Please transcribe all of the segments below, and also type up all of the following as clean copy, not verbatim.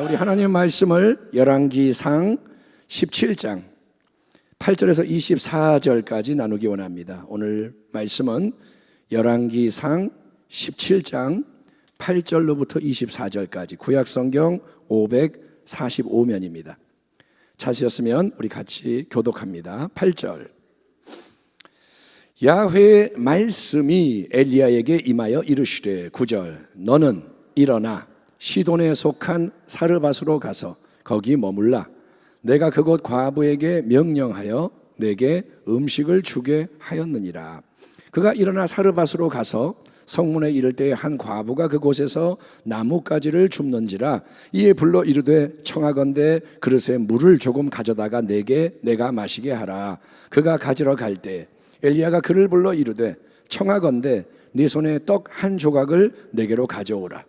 자, 우리 하나님의 말씀을 열왕기상 17장 8절에서 24절까지 나누기 원합니다. 오늘 말씀은 열왕기상 17장 8절로부터 24절까지 구약성경 545면입니다. 찾으셨으면 우리 같이 교독합니다. 8절. 야훼의 말씀이 엘리야에게 임하여 이르시되 9절. 너는 일어나 시돈에 속한 사르밧으로 가서 거기 머물라. 내가 그곳 과부에게 명령하여 내게 음식을 주게 하였느니라. 그가 일어나 사르밧으로 가서 성문에 이를 때에 한 과부가 그곳에서 나뭇가지를 줍는지라. 이에 불러 이르되 청하건대 그릇에 물을 조금 가져다가 내가 마시게 하라. 그가 가지러 갈 때 엘리야가 그를 불러 이르되 청하건대 네 손에 떡 한 조각을 내게로 가져오라.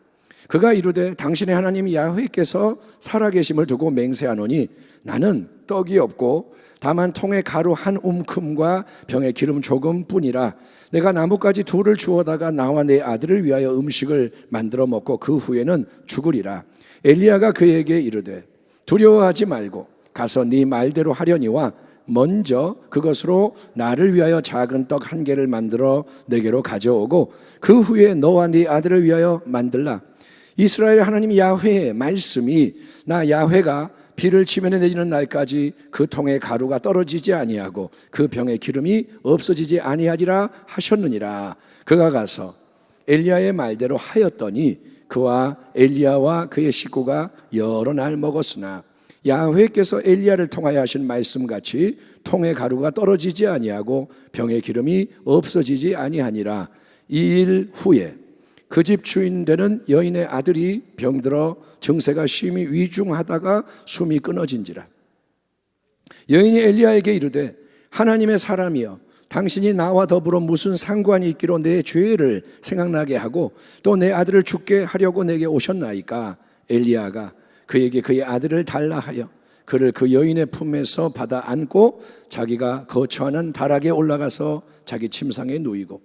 그가 이르되 당신의 하나님 야훼께서 살아계심을 두고 맹세하노니 나는 떡이 없고 다만 통에 가루 한 움큼과 병에 기름 조금 뿐이라. 내가 나뭇가지 둘을 주워다가 나와 내 아들을 위하여 음식을 만들어 먹고 그 후에는 죽으리라. 엘리야가 그에게 이르되 두려워하지 말고 가서 네 말대로 하려니와 먼저 그것으로 나를 위하여 작은 떡 한 개를 만들어 내게로 가져오고 그 후에 너와 네 아들을 위하여 만들라. 이스라엘 하나님 야훼의 말씀이 나 야훼가 비를 치면에 내리는 날까지 그 통에 가루가 떨어지지 아니하고 그 병에 기름이 없어지지 아니하리라 하셨느니라. 그가 가서 엘리야의 말대로 하였더니 그와 엘리야와 그의 식구가 여러 날 먹었으나 야훼께서 엘리야를 통하여 하신 말씀같이 통에 가루가 떨어지지 아니하고 병에 기름이 없어지지 아니하니라. 이 일 후에 그 집 주인 되는 여인의 아들이 병들어 증세가 심히 위중하다가 숨이 끊어진지라. 여인이 엘리야에게 이르되 하나님의 사람이여 당신이 나와 더불어 무슨 상관이 있기로 내 죄를 생각나게 하고 또 내 아들을 죽게 하려고 내게 오셨나이까. 엘리야가 그에게 그의 아들을 달라 하여 그를 그 여인의 품에서 받아 안고 자기가 거처하는 다락에 올라가서 자기 침상에 누이고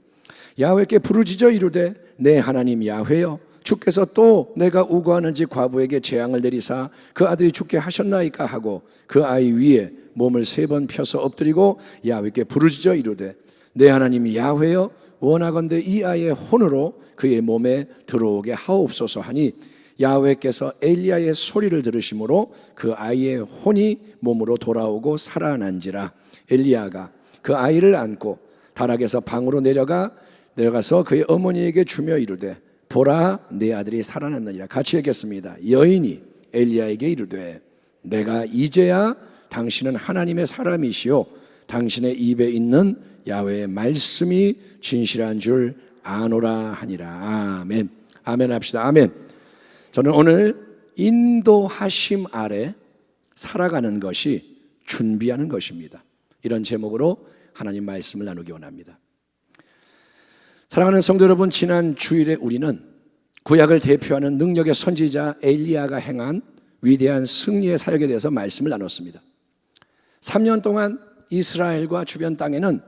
야훼께 부르짖어 이르되 내 하나님 야훼여 주께서 또 내가 우고하는지 과부에게 재앙을 내리사 그 아들이 죽게 하셨나이까 하고 그 아이 위에 몸을 3번 펴서 엎드리고 야훼께 부르짖어 이르되 내 하나님 야훼여 원하건대 이 아이의 혼으로 그의 몸에 들어오게 하옵소서 하니 야훼께서 엘리야의 소리를 들으심으로 그 아이의 혼이 몸으로 돌아오고 살아난지라. 엘리야가 그 아이를 안고 다락에서 방으로 내려가서 그의 어머니에게 주며 이르되 보라 내 아들이 살아났느니라. 같이 읽겠습니다. 여인이 엘리야에게 이르되 내가 이제야 당신은 하나님의 사람이시오 당신의 입에 있는 야훼의 말씀이 진실한 줄 아노라 하니라. 아멘. 아멘 합시다. 아멘. 저는 오늘 인도하심 아래 살아가는 것이 준비하는 것입니다. 이런 제목으로 하나님 말씀을 나누기 원합니다. 사랑하는 성도 여러분, 지난 주일에 우리는 구약을 대표하는 능력의 선지자 엘리야가 행한 위대한 승리의 사역에 대해서 말씀을 나눴습니다. 3년 동안 이스라엘과 주변 땅에는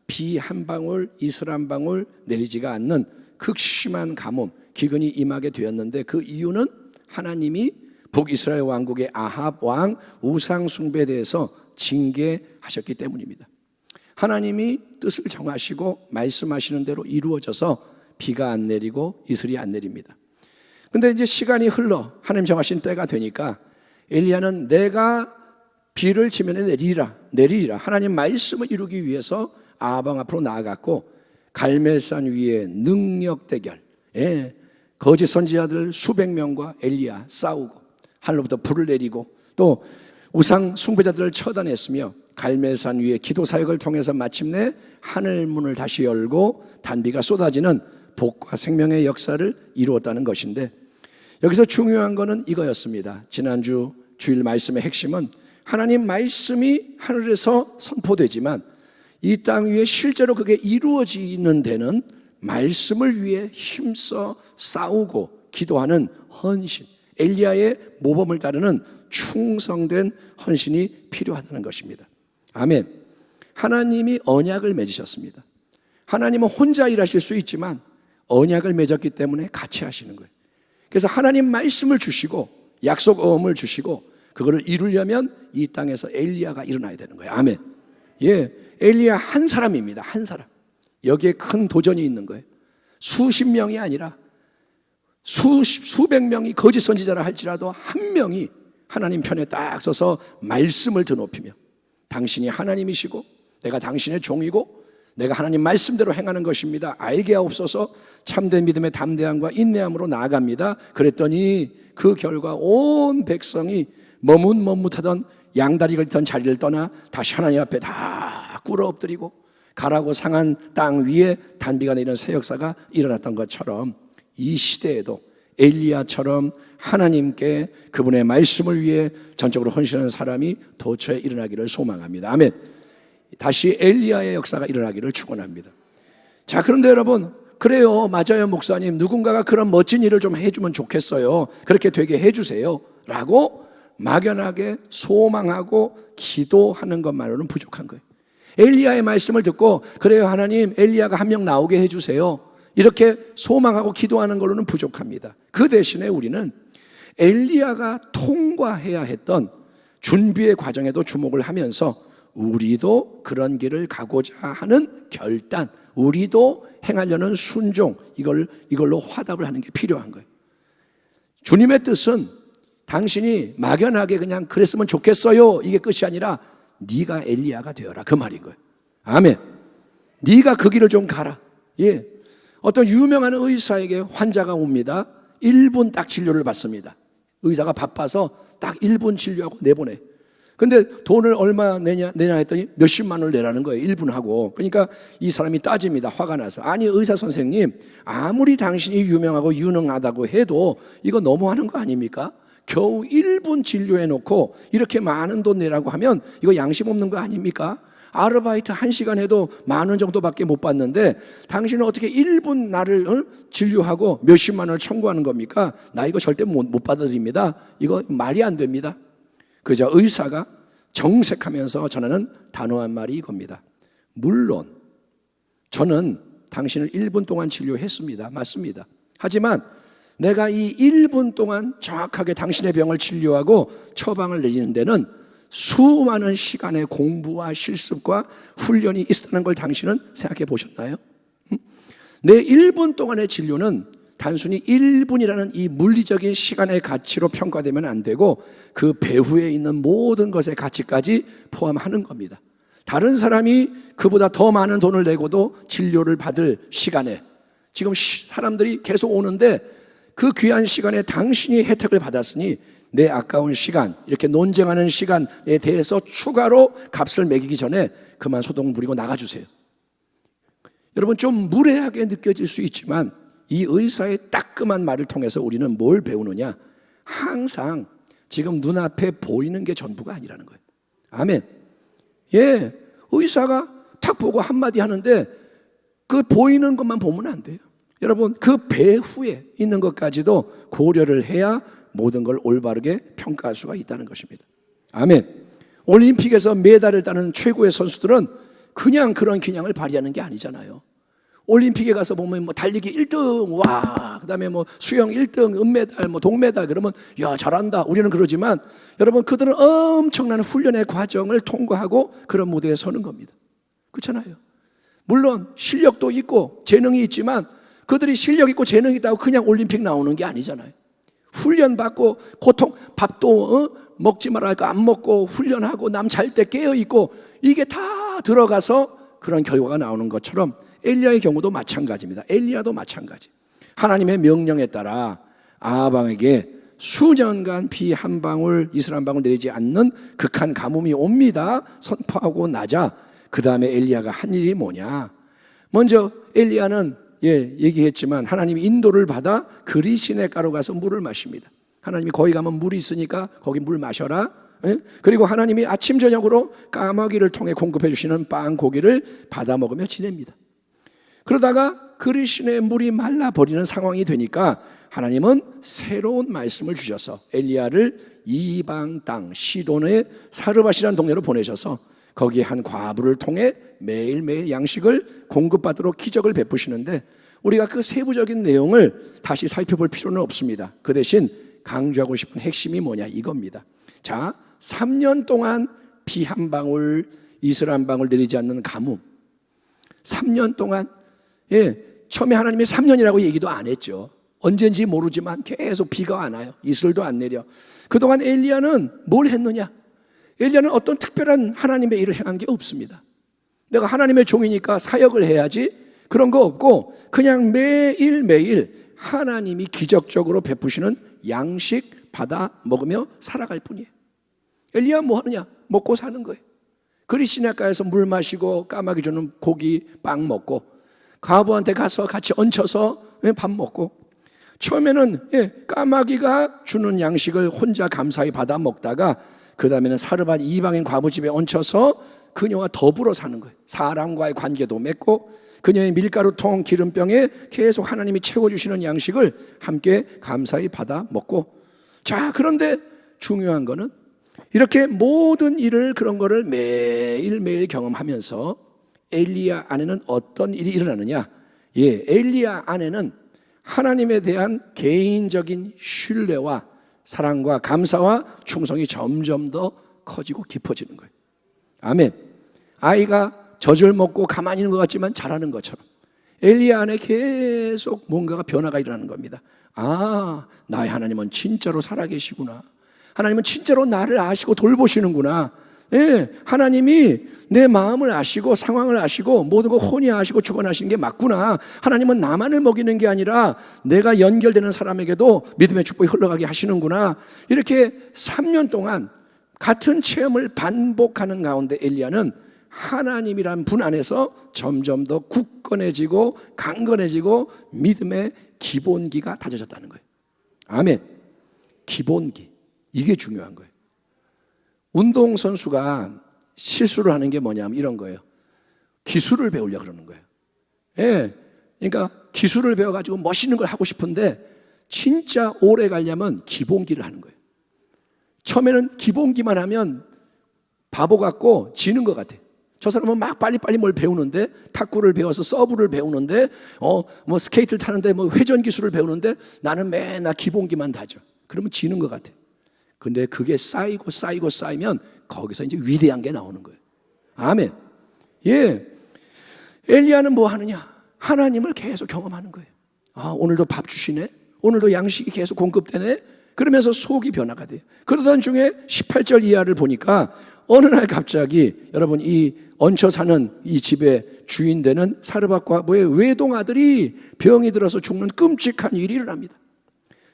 비 한 방울, 이슬 한 방울 내리지가 않는 극심한 가뭄, 기근이 임하게 되었는데 그 이유는 하나님이 북이스라엘 왕국의 아합 왕 우상 숭배에 대해서 징계하셨기 때문입니다. 하나님이 뜻을 정하시고 말씀하시는 대로 이루어져서 비가 안 내리고 이슬이 안 내립니다. 근데 이제 시간이 흘러 하나님 정하신 때가 되니까 엘리야는 내가 비를 치면 내리리라 하나님 말씀을 이루기 위해서 아합 왕 앞으로 나아갔고 갈멜산 위에 능력 대결, 거짓 선지자들 수백 명과 엘리야 싸우고 하늘로부터 불을 내리고 또 우상 숭배자들을 처단했으며 갈멜산 위에 기도 사역을 통해서 마침내 하늘 문을 다시 열고 단비가 쏟아지는 복과 생명의 역사를 이루었다는 것인데 여기서 중요한 것은 이거였습니다. 지난주 주일 말씀의 핵심은 하나님 말씀이 하늘에서 선포되지만 이 땅 위에 실제로 그게 이루어지는 데는 말씀을 위해 힘써 싸우고 기도하는 헌신, 엘리야의 모범을 따르는 충성된 헌신이 필요하다는 것입니다. 아멘. 하나님이 언약을 맺으셨습니다. 하나님은 혼자 일하실 수 있지만 언약을 맺었기 때문에 같이 하시는 거예요. 그래서 하나님 말씀을 주시고 약속 어음을 주시고 그거를 이루려면 이 땅에서 엘리야가 일어나야 되는 거예요. 아멘. 예, 엘리야 한 사람입니다. 한 사람. 여기에 큰 도전이 있는 거예요. 수십 명이 아니라 수백 명이 거짓 선지자라 할지라도 한 명이 하나님 편에 딱 서서 말씀을 드높이며 당신이 하나님이시고 내가 당신의 종이고 내가 하나님 말씀대로 행하는 것입니다. 알게 하옵소서. 참된 믿음의 담대함과 인내함으로 나아갑니다. 그랬더니 그 결과 온 백성이 머뭇머뭇하던 양다리 걸던 자리를 떠나 다시 하나님 앞에 다 꿇어 엎드리고 가라고 상한 땅 위에 단비가 내리는 새 역사가 일어났던 것처럼 이 시대에도 엘리야처럼 하나님께 그분의 말씀을 위해 전적으로 헌신하는 사람이 도처에 일어나기를 소망합니다. 아멘. 다시 엘리야의 역사가 일어나기를 축원합니다. 자, 그런데 여러분, 그래요, 맞아요 목사님, 누군가가 그런 멋진 일을 좀 해주면 좋겠어요, 그렇게 되게 해주세요 라고 막연하게 소망하고 기도하는 것만으로는 부족한 거예요. 엘리야의 말씀을 듣고 그래요 하나님, 엘리야가 한 명 나오게 해주세요, 이렇게 소망하고 기도하는 걸로는 부족합니다. 그 대신에 우리는 엘리야가 통과해야 했던 준비의 과정에도 주목을 하면서 우리도 그런 길을 가고자 하는 결단, 우리도 행하려는 순종, 이걸로 화답을 하는 게 필요한 거예요. 주님의 뜻은 당신이 막연하게 그냥 그랬으면 좋겠어요, 이게 끝이 아니라 네가 엘리야가 되어라, 그 말인 거예요. 아멘. 네가 그 길을 좀 가라. 예. 어떤 유명한 의사에게 환자가 옵니다. 1분 딱 진료를 받습니다. 의사가 바빠서 딱 1분 진료하고 내보내. 근데 돈을 얼마 내냐 했더니 몇십만 원을 내라는 거예요. 1분 하고. 그러니까 이 사람이 따집니다. 화가 나서. 아니 의사 선생님, 아무리 당신이 유명하고 유능하다고 해도 이거 너무하는 거 아닙니까? 겨우 1분 진료해놓고 이렇게 많은 돈 내라고 하면 이거 양심 없는 거 아닙니까? 아르바이트 1시간 해도 10,000원 정도밖에 못 받는데 당신은 어떻게 1분 나를 진료하고 몇십만 원을 청구하는 겁니까? 나 이거 절대 못 받아들입니다. 이거 말이 안 됩니다. 그저 의사가 정색하면서 전하는 단호한 말이 이겁니다. 물론 저는 당신을 1분 동안 진료했습니다. 맞습니다. 하지만 내가 이 1분 동안 정확하게 당신의 병을 진료하고 처방을 내리는 데는 수많은 시간의 공부와 실습과 훈련이 있었다는 걸 당신은 생각해 보셨나요? 내 1분 동안의 진료는 단순히 1분이라는 이 물리적인 시간의 가치로 평가되면 안 되고 그 배후에 있는 모든 것의 가치까지 포함하는 겁니다. 다른 사람이 그보다 더 많은 돈을 내고도 진료를 받을 시간에 지금 사람들이 계속 오는데 그 귀한 시간에 당신이 혜택을 받았으니 내 아까운 시간, 이렇게 논쟁하는 시간에 대해서 추가로 값을 매기기 전에 그만 소동 부리고 나가주세요. 여러분, 좀 무례하게 느껴질 수 있지만 이 의사의 따끔한 말을 통해서 우리는 뭘 배우느냐? 항상 지금 눈앞에 보이는 게 전부가 아니라는 거예요. 아멘. 예, 의사가 탁 보고 한마디 하는데 그 보이는 것만 보면 안 돼요. 여러분, 그 배후에 있는 것까지도 고려를 해야 모든 걸 올바르게 평가할 수가 있다는 것입니다. 아멘. 올림픽에서 메달을 따는 최고의 선수들은 그냥 그런 기량을 발휘하는 게 아니잖아요. 올림픽에 가서 보면 뭐 달리기 1등, 와, 그다음에 뭐 수영 1등, 은메달, 뭐 동메달, 그러면 야, 잘한다. 우리는 그러지만 여러분, 그들은 엄청난 훈련의 과정을 통과하고 그런 무대에 서는 겁니다. 그렇잖아요. 물론 실력도 있고 재능이 있지만 그들이 실력 있고 재능 있다고 그냥 올림픽 나오는 게 아니잖아요. 훈련받고 고통, 밥도 먹지 말라니까 안 먹고 훈련하고 남 잘 때 깨어있고 이게 다 들어가서 그런 결과가 나오는 것처럼 엘리야의 경우도 마찬가지입니다. 엘리야도 마찬가지. 하나님의 명령에 따라 아합왕에게 수년간 비 한 방울, 이슬 한 방울 내리지 않는 극한 가뭄이 옵니다. 선포하고 나자 그 다음에 엘리야가 한 일이 뭐냐? 먼저 엘리야는 얘기했지만 하나님이 인도를 받아 그리시네 가로 가서 물을 마십니다. 하나님이 거기 가면 물이 있으니까 거기 물 마셔라. 그리고 하나님이 아침 저녁으로 까마귀를 통해 공급해 주시는 빵, 고기를 받아 먹으며 지냅니다. 그러다가 그리시네 물이 말라버리는 상황이 되니까 하나님은 새로운 말씀을 주셔서 엘리야를 이방 땅 시돈의 사르밧이라는 동네로 보내셔서 거기에 한 과부를 통해 매일매일 양식을 공급받도록 기적을 베푸시는데 우리가 그 세부적인 내용을 다시 살펴볼 필요는 없습니다. 그 대신 강조하고 싶은 핵심이 뭐냐 이겁니다. 자, 3년 동안 피 한 방울, 이슬 한 방울 내리지 않는 가뭄. 3년 동안, 처음에 하나님이 3년이라고 얘기도 안 했죠. 언젠지 모르지만 계속 비가 안 와요. 이슬도 안 내려. 그동안 엘리야는 뭘 했느냐? 엘리야는 어떤 특별한 하나님의 일을 행한 게 없습니다. 내가 하나님의 종이니까 사역을 해야지, 그런 거 없고 그냥 매일매일 하나님이 기적적으로 베푸시는 양식 받아 먹으며 살아갈 뿐이에요. 엘리야 뭐 하느냐? 먹고 사는 거예요. 그리시나가에서 물 마시고 까마귀 주는 고기 빵 먹고, 과부한테 가서 같이 얹혀서 밥 먹고, 처음에는 까마귀가 주는 양식을 혼자 감사히 받아 먹다가 그 다음에는 사르밧 이방인 과부 집에 얹혀서 그녀와 더불어 사는 거예요. 사람과의 관계도 맺고 그녀의 밀가루통 기름병에 계속 하나님이 채워주시는 양식을 함께 감사히 받아 먹고. 자, 그런데 중요한 거는 이렇게 모든 일을, 그런 거를 매일매일 경험하면서 엘리야 안에는 어떤 일이 일어나느냐? 엘리야 안에는 하나님에 대한 개인적인 신뢰와 사랑과 감사와 충성이 점점 더 커지고 깊어지는 거예요. 아멘. 아이가 젖을 먹고 가만히 있는 것 같지만 자라는 것처럼 엘리야 안에 계속 뭔가가 변화가 일어나는 겁니다. 아, 나의 하나님은 진짜로 살아계시구나. 하나님은 진짜로 나를 아시고 돌보시는구나. 하나님이 내 마음을 아시고 상황을 아시고 모든 거 훤히 아시고 주관하시는 게 맞구나. 하나님은 나만을 먹이는 게 아니라 내가 연결되는 사람에게도 믿음의 축복이 흘러가게 하시는구나. 이렇게 3년 동안 같은 체험을 반복하는 가운데 엘리야는 하나님이란 분 안에서 점점 더 굳건해지고 강건해지고 믿음의 기본기가 다져졌다는 거예요. 아멘. 기본기, 이게 중요한 거예요. 운동선수가 실수를 하는 게 뭐냐면 이런 거예요. 기술을 배우려고 그러는 거예요. 그러니까 기술을 배워가지고 멋있는 걸 하고 싶은데 진짜 오래 가려면 기본기를 하는 거예요. 처음에는 기본기만 하면 바보 같고 지는 것 같아. 저 사람은 막 빨리빨리 뭘 배우는데, 탁구를 배워서 서브를 배우는데, 뭐 스케이트를 타는데 뭐 회전 기술을 배우는데 나는 맨날 기본기만 다져. 그러면 지는 것 같아. 근데 그게 쌓이면 거기서 이제 위대한 게 나오는 거예요. 아멘. 엘리야는 뭐 하느냐? 하나님을 계속 경험하는 거예요. 아, 오늘도 밥 주시네. 오늘도 양식이 계속 공급되네. 그러면서 속이 변화가 돼요. 그러던 중에 18절 이하를 보니까 어느 날 갑자기 여러분 이 얹혀 사는 이 집의 주인 되는 사르밧 과부의 외동 아들이 병이 들어서 죽는 끔찍한 일이 일어납니다.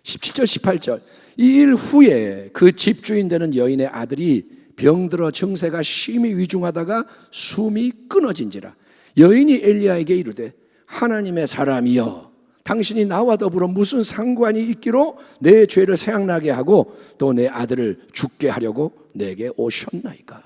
17절 18절. 이 일 후에 그 집주인 되는 여인의 아들이 병들어 증세가 심히 위중하다가 숨이 끊어진지라. 여인이 엘리야에게 이르되 하나님의 사람이여, 당신이 나와 더불어 무슨 상관이 있기로 내 죄를 생각나게 하고 또 내 아들을 죽게 하려고 내게 오셨나이까.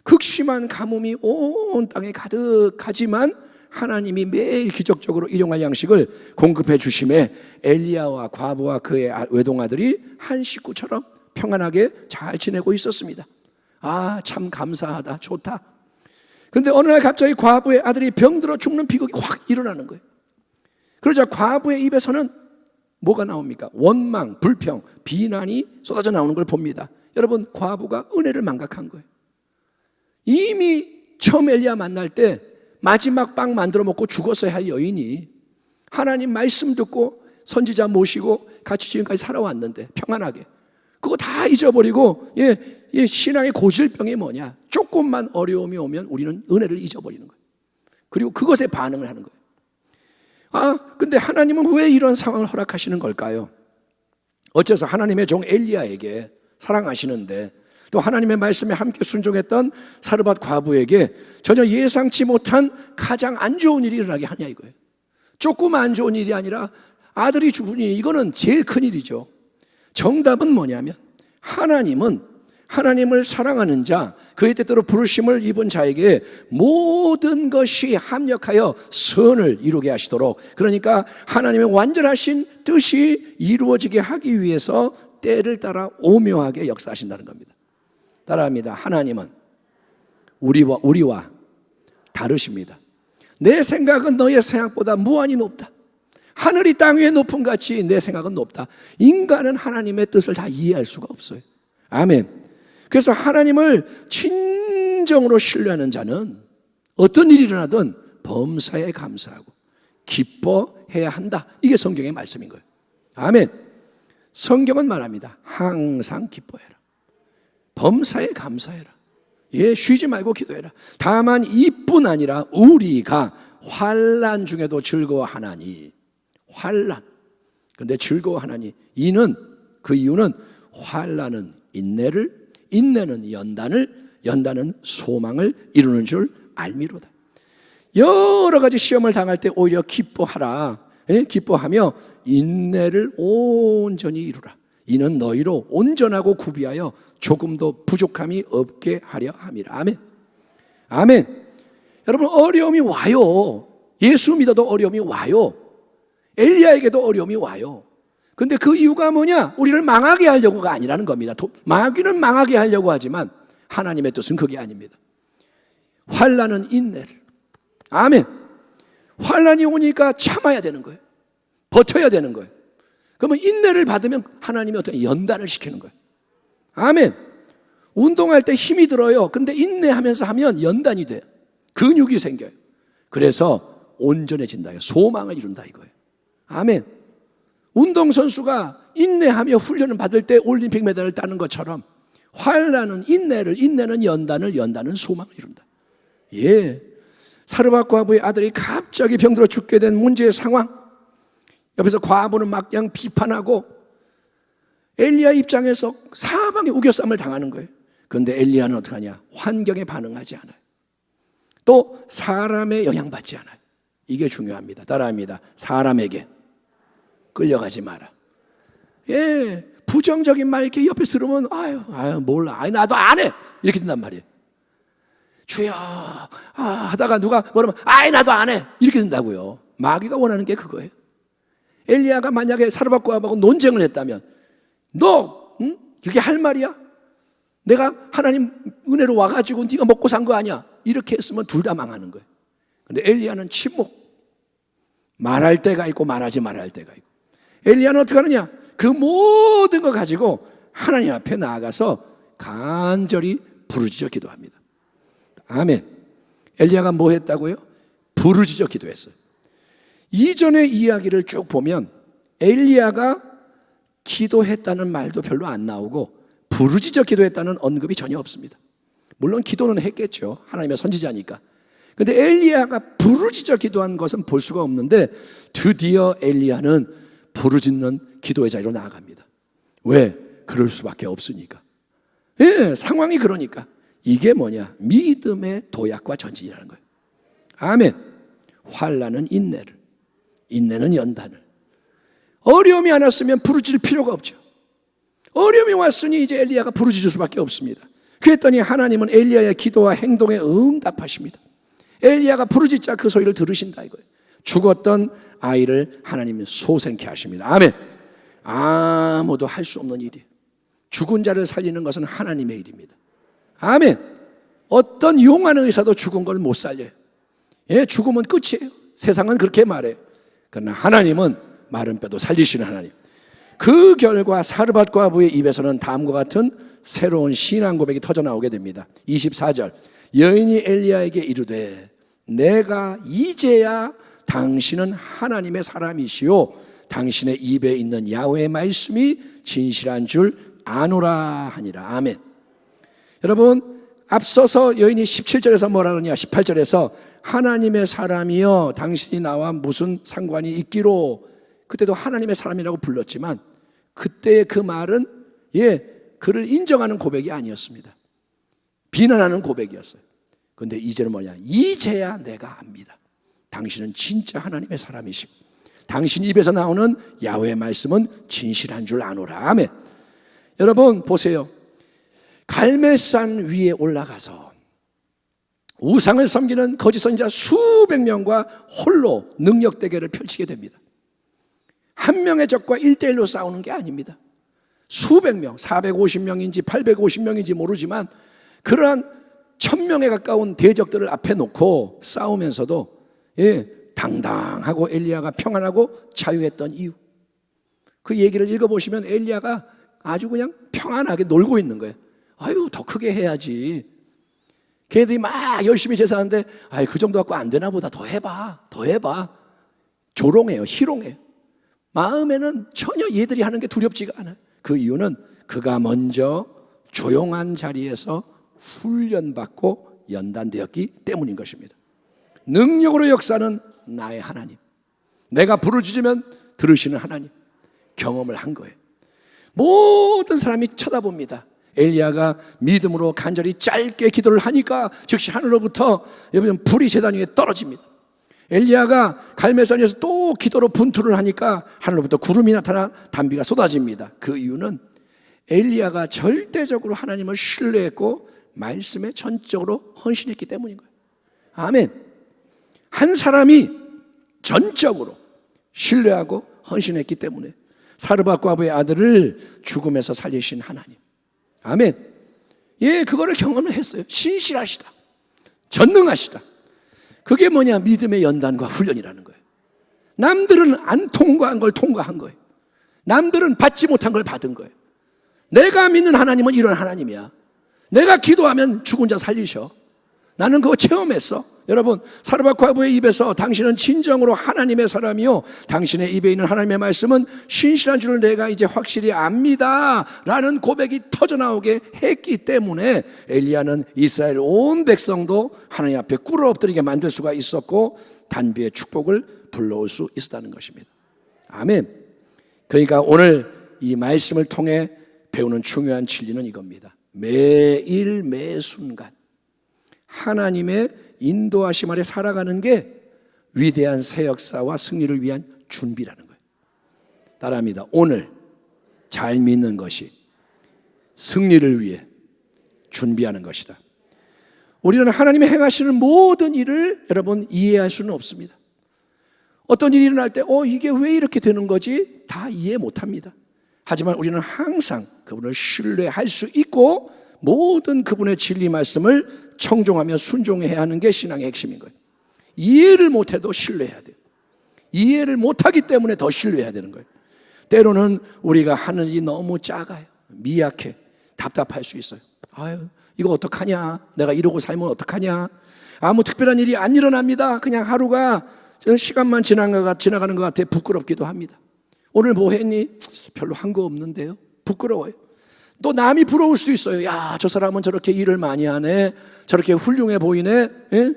극심한 가뭄이 온 땅에 가득하지만 하나님이 매일 기적적으로 일용할 양식을 공급해 주심에 엘리야와 과부와 그의 외동아들이 한 식구처럼 평안하게 잘 지내고 있었습니다. 아, 참 감사하다, 좋다. 그런데 어느 날 갑자기 과부의 아들이 병들어 죽는 비극이 확 일어나는 거예요. 그러자 과부의 입에서는 뭐가 나옵니까? 원망, 불평, 비난이 쏟아져 나오는 걸 봅니다. 여러분, 과부가 은혜를 망각한 거예요. 이미 처음 엘리야 만날 때 마지막 빵 만들어 먹고 죽었어야 할 여인이 하나님 말씀 듣고 선지자 모시고 같이 지금까지 살아왔는데 평안하게 그거 다 잊어버리고 신앙의 고질병이 뭐냐? 조금만 어려움이 오면 우리는 은혜를 잊어버리는 거예요. 그리고 그것에 반응을 하는 거예요. 아, 근데 하나님은 왜 이런 상황을 허락하시는 걸까요? 어째서 하나님의 종 엘리야에게 사랑하시는데 또 하나님의 말씀에 함께 순종했던 사르밧 과부에게 전혀 예상치 못한 가장 안 좋은 일이 일어나게 하냐 이거예요. 조금 안 좋은 일이 아니라 아들이 죽으니 이거는 제일 큰 일이죠. 정답은 뭐냐면 하나님을 사랑하는 자, 그의 뜻대로 부르심을 입은 자에게 모든 것이 합력하여 선을 이루게 하시도록, 그러니까 하나님의 완전하신 뜻이 이루어지게 하기 위해서 때를 따라 오묘하게 역사하신다는 겁니다. 따라합니다. 하나님은 우리와 다르십니다. 내 생각은 너의 생각보다 무한히 높다. 하늘이 땅 위에 높은 같이 내 생각은 높다. 인간은 하나님의 뜻을 다 이해할 수가 없어요. 아멘. 그래서 하나님을 진정으로 신뢰하는 자는 어떤 일이 일어나든 범사에 감사하고 기뻐해야 한다. 이게 성경의 말씀인 거예요. 아멘. 성경은 말합니다. 항상 기뻐해라. 범사에 감사해라. 예, 쉬지 말고 기도해라. 다만 이뿐 아니라 우리가 환난 중에도 즐거워하나니. 환난. 그런데 즐거워하나니. 그 이유는 환난은 인내를, 인내는 연단은 소망을 이루는 줄 알미로다. 여러 가지 시험을 당할 때 오히려 기뻐하라. 예? 기뻐하며 인내를 온전히 이루라. 이는 너희로 온전하고 구비하여 조금도 부족함이 없게 하려 함이라. 아멘. 아멘. 여러분, 어려움이 와요. 예수 믿어도 어려움이 와요. 엘리야에게도 어려움이 와요. 근데 그 이유가 뭐냐? 우리를 망하게 하려고가 아니라는 겁니다. 마귀는 망하게 하려고 하지만 하나님의 뜻은 그게 아닙니다. 환난은 인내를. 아멘. 환난이 오니까 참아야 되는 거예요. 버텨야 되는 거예요. 그러면 인내를 받으면 하나님이 어떤 연단을 시키는 거예요. 아멘. 운동할 때 힘이 들어요. 근데 인내하면서 하면 연단이 돼요. 근육이 생겨요. 그래서 온전해진다. 소망을 이룬다 이거예요. 아멘. 운동선수가 인내하며 훈련을 받을 때 올림픽 메달을 따는 것처럼 환난은 인내는 연단은 소망을 이룬다. 예. 사르밧 과부의 아들이 갑자기 병들어 죽게 된 문제의 상황. 옆에서 과부는 막 그냥 비판하고 엘리야 입장에서 사방에 우겨쌈을 당하는 거예요. 그런데 엘리야는 어떻게 하냐? 환경에 반응하지 않아요. 또 사람에 영향받지 않아요. 이게 중요합니다. 따라합니다. 사람에게 끌려가지 마라. 예, 부정적인 말 이렇게 옆에 들으면 아유 몰라. 나도 안 해. 이렇게 된단 말이에요. 주여 하다가 누가 뭐라면 나도 안 해. 이렇게 된다고요. 마귀가 원하는 게 그거예요. 엘리야가 만약에 사르밧 과부하고 논쟁을 했다면 너 그게 할 말이야? 내가 하나님 은혜로 와가지고 네가 먹고 산 거 아니야? 이렇게 했으면 둘 다 망하는 거예요. 근데 엘리야는 침묵. 말할 때가 있고 말하지 말아야 할 때가 있고. 엘리야는 어떻게 하느냐? 그 모든 거 가지고 하나님 앞에 나아가서 간절히 부르짖어 기도합니다. 아멘. 엘리야가 뭐 했다고요? 부르짖어 기도했어요. 이전의 이야기를 쭉 보면 엘리야가 기도했다는 말도 별로 안 나오고 부르짖어 기도했다는 언급이 전혀 없습니다. 물론 기도는 했겠죠. 하나님의 선지자니까. 그런데 엘리야가 부르짖어 기도한 것은 볼 수가 없는데 드디어 엘리야는 부르짖는 기도의 자리로 나아갑니다. 왜? 그럴 수밖에 없으니까. 예, 상황이 그러니까. 이게 뭐냐? 믿음의 도약과 전진이라는 거예요. 아멘. 환난은 인내는 연단을. 어려움이 안 왔으면 부르짖을 필요가 없죠. 어려움이 왔으니 이제 엘리야가 부르짖을 수밖에 없습니다. 그랬더니 하나님은 엘리야의 기도와 행동에 응답하십니다. 엘리야가 부르짖자 그 소리를 들으신다 이거예요. 죽었던 아이를 하나님이 소생케 하십니다. 아멘. 아무도 할 수 없는 일이에요. 죽은 자를 살리는 것은 하나님의 일입니다. 아멘. 어떤 용하는 의사도 죽은 걸 못 살려요. 예, 죽으면 끝이에요. 세상은 그렇게 말해요. 그러나 하나님은 마른 뼈도 살리시는 하나님. 그 결과 사르밧 과부의 입에서는 다음과 같은 새로운 신앙 고백이 터져나오게 됩니다. 24절 여인이 엘리야에게 이르되 내가 이제야 당신은 하나님의 사람이시요 당신의 입에 있는 야훼의 말씀이 진실한 줄 아노라 하니라. 아멘. 여러분, 앞서서 여인이 17절에서 뭐라 그러냐? 18절에서 하나님의 사람이여 당신이 나와 무슨 상관이 있기로. 그때도 하나님의 사람이라고 불렀지만 그때의 그 말은 그를 인정하는 고백이 아니었습니다. 비난하는 고백이었어요. 그런데 이제는 뭐냐? 이제야 내가 압니다. 당신은 진짜 하나님의 사람이시고 당신 입에서 나오는 야훼의 말씀은 진실한 줄 아노라. 아멘. 여러분 보세요. 갈멜산 위에 올라가서 우상을 섬기는 거짓 선지자 수백 명과 홀로 능력 대결을 펼치게 됩니다. 한 명의 적과 1대1로 싸우는 게 아닙니다. 수백 명, 450명인지 850명인지 모르지만 그러한 1000명에 가까운 대적들을 앞에 놓고 싸우면서도 당당하고 엘리야가 평안하고 자유했던 이유, 그 얘기를 읽어보시면 엘리야가 아주 그냥 평안하게 놀고 있는 거예요. 아유, 더 크게 해야지. 걔네들이 막 열심히 제사하는데 아유, 그 정도 갖고 안 되나 보다. 더 해봐. 조롱해요. 희롱해요. 마음에는 전혀 얘들이 하는 게 두렵지가 않아요. 그 이유는 그가 먼저 조용한 자리에서 훈련받고 연단되었기 때문인 것입니다. 능력으로 역사는 나의 하나님, 내가 부르짖으면 들으시는 하나님, 경험을 한 거예요. 모든 사람이 쳐다봅니다. 엘리야가 믿음으로 간절히 짧게 기도를 하니까 즉시 하늘로부터 여러분 불이 제단 위에 떨어집니다. 엘리야가 갈멜산에서 또 기도로 분투를 하니까 하늘로부터 구름이 나타나 단비가 쏟아집니다. 그 이유는 엘리야가 절대적으로 하나님을 신뢰했고 말씀에 전적으로 헌신했기 때문인 거예요. 아멘. 한 사람이 전적으로 신뢰하고 헌신했기 때문에 사르밧 과부의 아들을 죽음에서 살리신 하나님. 아멘. 예, 그거를 경험을 했어요. 신실하시다, 전능하시다. 그게 뭐냐? 믿음의 연단과 훈련이라는 거예요. 남들은 안 통과한 걸 통과한 거예요. 남들은 받지 못한 걸 받은 거예요. 내가 믿는 하나님은 이런 하나님이야. 내가 기도하면 죽은 자 살리셔. 나는 그거 체험했어. 여러분, 사르밧 과부의 입에서 당신은 진정으로 하나님의 사람이요, 당신의 입에 있는 하나님의 말씀은 신실한 줄을 내가 이제 확실히 압니다 라는 고백이 터져나오게 했기 때문에 엘리야는 이스라엘 온 백성도 하나님 앞에 꿇어 엎드리게 만들 수가 있었고 단비의 축복을 불러올 수 있었다는 것입니다. 아멘. 그러니까 오늘 이 말씀을 통해 배우는 중요한 진리는 이겁니다. 매일 매순간 하나님의 인도하심 아래 살아가는 게 위대한 새 역사와 승리를 위한 준비라는 거예요. 따라합니다. 오늘 잘 믿는 것이 승리를 위해 준비하는 것이다. 우리는 하나님의 행하시는 모든 일을 여러분 이해할 수는 없습니다. 어떤 일이 일어날 때 이게 왜 이렇게 되는 거지? 다 이해 못합니다. 하지만 우리는 항상 그분을 신뢰할 수 있고 모든 그분의 진리 말씀을 청종하며 순종해야 하는 게 신앙의 핵심인 거예요. 이해를 못해도 신뢰해야 돼요. 이해를 못하기 때문에 더 신뢰해야 되는 거예요. 때로는 우리가 하는 일이 너무 작아요. 미약해. 답답할 수 있어요. 아유, 이거 어떡하냐? 내가 이러고 살면 어떡하냐? 아무 특별한 일이 안 일어납니다. 그냥 하루가 시간만 지나가는 것 같아 부끄럽기도 합니다. 오늘 뭐 했니? 별로 한 거 없는데요. 부끄러워요. 또 남이 부러울 수도 있어요. 야, 저 사람은 저렇게 일을 많이 하네. 저렇게 훌륭해 보이네. 예?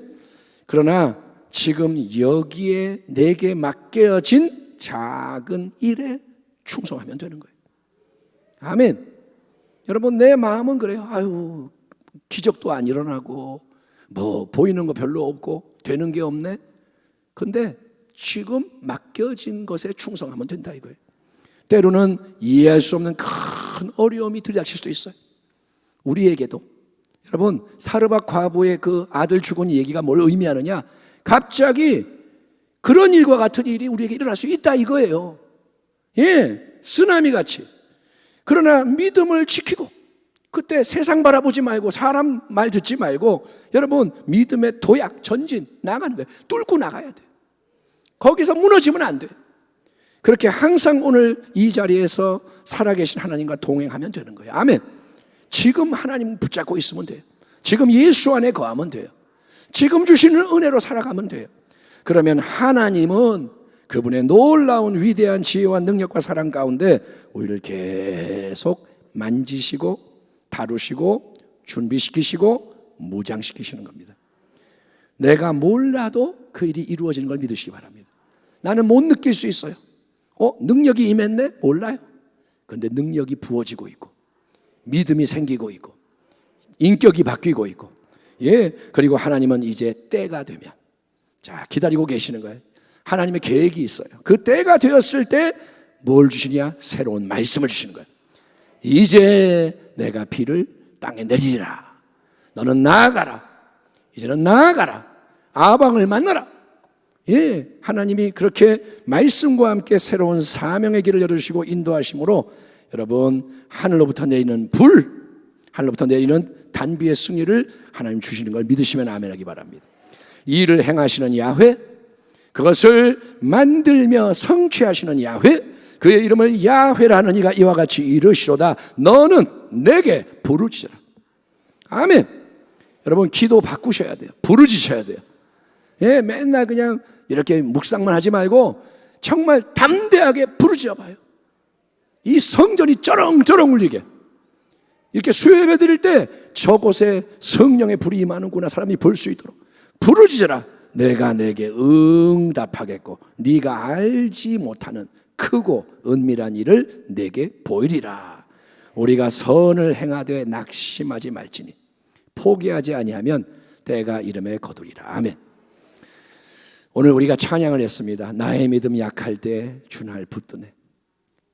그러나 지금 여기에 내게 맡겨진 작은 일에 충성하면 되는 거예요. 아멘. 여러분, 내 마음은 그래요. 아유, 기적도 안 일어나고 뭐 보이는 거 별로 없고 되는 게 없네. 근데 지금 맡겨진 것에 충성하면 된다 이거예요. 때로는 이해할 수 없는 큰 어려움이 들이닥칠 수도 있어요. 우리에게도. 여러분, 사르밧 과부의 그 아들 죽은 얘기가 뭘 의미하느냐? 갑자기 그런 일과 같은 일이 우리에게 일어날 수 있다 이거예요. 예, 쓰나미 같이. 그러나 믿음을 지키고 그때 세상 바라보지 말고 사람 말 듣지 말고 여러분 믿음의 도약, 전진 나가는 거예요. 뚫고 나가야 돼요. 거기서 무너지면 안 돼요. 그렇게 항상 오늘 이 자리에서 살아계신 하나님과 동행하면 되는 거예요. 아멘. 지금 하나님 붙잡고 있으면 돼요. 지금 예수 안에 거하면 돼요. 지금 주시는 은혜로 살아가면 돼요. 그러면 하나님은 그분의 놀라운 위대한 지혜와 능력과 사랑 가운데 우리를 계속 만지시고 다루시고 준비시키시고 무장시키시는 겁니다. 내가 몰라도 그 일이 이루어지는 걸 믿으시기 바랍니다. 나는 못 느낄 수 있어요. 능력이 임했네? 몰라요. 그런데 능력이 부어지고 있고 믿음이 생기고 있고 인격이 바뀌고 있고, 예, 그리고 하나님은 이제 때가 되면, 자, 기다리고 계시는 거예요. 하나님의 계획이 있어요. 그 때가 되었을 때 뭘 주시냐? 새로운 말씀을 주시는 거예요. 이제 내가 비를 땅에 내리리라. 너는 나아가라. 이제는 나아가라. 아방을 만나라. 예, 하나님이 그렇게 말씀과 함께 새로운 사명의 길을 열어주시고 인도하심으로 여러분 하늘로부터 내리는 불, 하늘로부터 내리는 단비의 승리를 하나님 주시는 걸 믿으시면 아멘하기 바랍니다. 이 일을 행하시는 야훼, 그것을 만들며 성취하시는 야훼, 그의 이름을 야훼라 하는 이가 이와 같이 이르시로다. 너는 내게 부르짖어라. 아멘. 여러분, 기도 바꾸셔야 돼요. 부르짖어야 돼요. 예, 맨날 그냥 이렇게 묵상만 하지 말고 정말 담대하게 부르짖어 봐요. 이 성전이 쩌렁쩌렁 울리게. 이렇게 수요예배 드릴 때 저곳에 성령의 불이 임하는구나 사람이 볼 수 있도록 부르짖어라. 내가 내게 응답하겠고 네가 알지 못하는 크고 은밀한 일을 내게 보이리라. 우리가 선을 행하되 낙심하지 말지니 포기하지 아니하면 때가 이름에 거두리라. 아멘. 오늘 우리가 찬양을 했습니다. 나의 믿음 약할 때 주날 붙드네.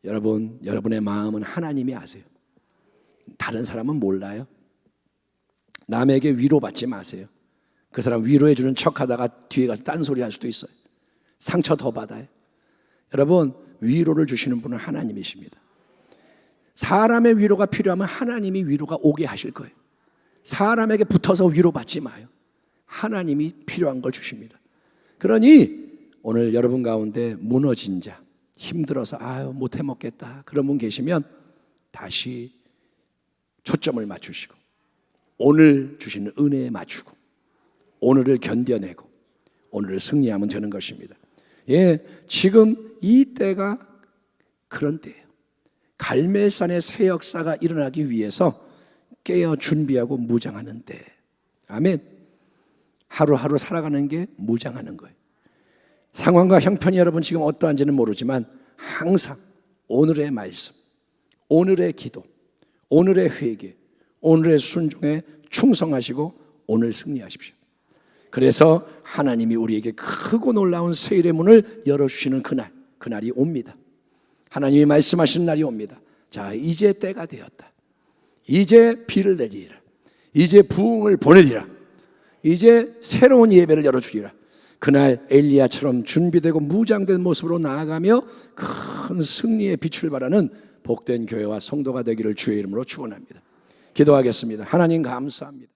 여러분, 여러분의 마음은 하나님이 아세요. 다른 사람은 몰라요. 남에게 위로받지 마세요. 그 사람 위로해 주는 척하다가 뒤에 가서 딴소리 할 수도 있어요. 상처 더 받아요. 여러분, 위로를 주시는 분은 하나님이십니다. 사람의 위로가 필요하면 하나님이 위로가 오게 하실 거예요. 사람에게 붙어서 위로받지 마요. 하나님이 필요한 걸 주십니다. 그러니 오늘 여러분 가운데 무너진 자, 힘들어서 아유 못해 먹겠다 그런 분 계시면 다시 초점을 맞추시고 오늘 주시는 은혜에 맞추고 오늘을 견뎌내고 오늘을 승리하면 되는 것입니다. 예, 지금 이 때가 그런 때예요. 갈멜산의 새 역사가 일어나기 위해서 깨어 준비하고 무장하는 때. 아멘. 하루하루 살아가는 게 무장하는 거예요. 상황과 형편이 여러분 지금 어떠한지는 모르지만 항상 오늘의 말씀, 오늘의 기도, 오늘의 회개, 오늘의 순종에 충성하시고 오늘 승리하십시오. 그래서 하나님이 우리에게 크고 놀라운 세일의 문을 열어주시는 그날이 옵니다. 하나님이 말씀하시는 날이 옵니다. 자, 이제 때가 되었다. 이제 비를 내리리라. 이제 부흥을 보내리라. 이제 새로운 예배를 열어주리라. 그날 엘리야처럼 준비되고 무장된 모습으로 나아가며 큰 승리의 빛을 발하는 복된 교회와 성도가 되기를 주의 이름으로 축원합니다. 기도하겠습니다. 하나님 감사합니다.